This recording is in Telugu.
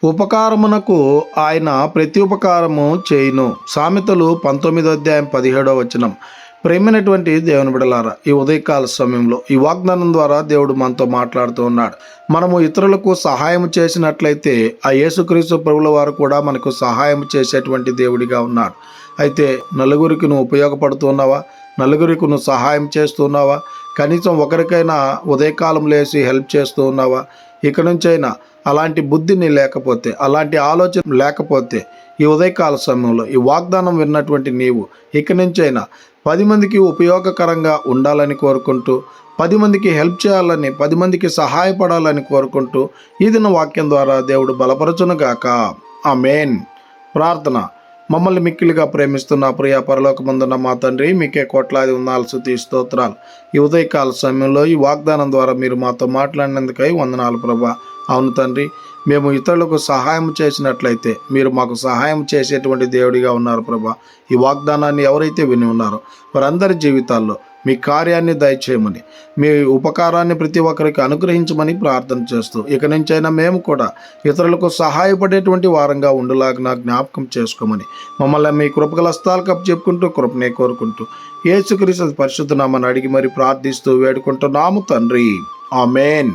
ఉపకారమునకు ఆయన ప్రతి ఉపకారము చేయును. సామెతలు 19:17. ప్రేమైనటువంటి దేవుని బిడ్డలారా, ఈ ఉదయకాల సమయంలో ఈ వాగ్దానం ద్వారా దేవుడు మనతో మాట్లాడుతూ ఉన్నాడు. మనము ఇతరులకు సహాయం చేసినట్లయితే ఆ యేసుక్రీస్తు ప్రభుల వారు కూడా మనకు సహాయం చేసేటువంటి దేవుడిగా ఉన్నాడు. అయితే నలుగురికి నువ్వు ఉపయోగపడుతున్నావా? నలుగురికి నువ్వు సహాయం చేస్తున్నావా? కనీసం ఒకరికైనా ఉదయకాలం లేచి హెల్ప్ చేస్తూ ఉన్నావా? ఇక నుంచైనా అలాంటి బుద్ధిని లేకపోతే, అలాంటి ఆలోచన లేకపోతే, ఈ ఉదయకాల సమయంలో ఈ వాగ్దానం విన్నటువంటి నీవు ఇక నుంచైనా 10 మందికి ఉపయోగకరంగా ఉండాలని కోరుకుంటూ, 10 మందికి హెల్ప్ చేయాలని, 10 మందికి సహాయపడాలని కోరుకుంటూ ఈ దిన వాక్యం ద్వారా దేవుడు బలపరచునుగాక. ఆమేన్. ప్రార్థన. మమ్మల్ని మిక్కిలిగా ప్రేమిస్తున్న ప్రియ పరలోకమందున్న మా తండ్రి, మీకే కోట్లాది వందనాలు, స్తుతి, స్తోత్రాలు. ఈ ఉదయకాల సమయంలో ఈ వాగ్దానం ద్వారా మీరు మాతో మాట్లాడినందుకై వందనాలు ప్రభా. అవును తండ్రి, మేము ఇతరులకు సహాయం చేసినట్లయితే మీరు మాకు సహాయం చేసేటువంటి దేవుడిగా ఉన్నారు ప్రభా. ఈ వాగ్దానాన్ని ఎవరైతే విని ఉన్నారో వారందరి జీవితాల్లో మీ కార్యాన్ని దయచేయమని, మీ ఉపకారాన్ని ప్రతి ఒక్కరికి అనుగ్రహించమని ప్రార్థన చేస్తూ, ఇక నుంచైనా మేము కూడా ఇతరులకు సహాయపడేటువంటి వారంగా ఉండలాగిన జ్ఞాపకం చేసుకోమని మమ్మల్ని మీ కృపగల హస్తాలకు అప్పచెప్పుకుంటూ కృపనే కోరుకుంటూ యేసుక్రీస్తు పరిశుద్ధ నామమున అడిగి మరి ప్రార్థిస్తూ వేడుకుంటున్నాము తండ్రి. ఆమేన్.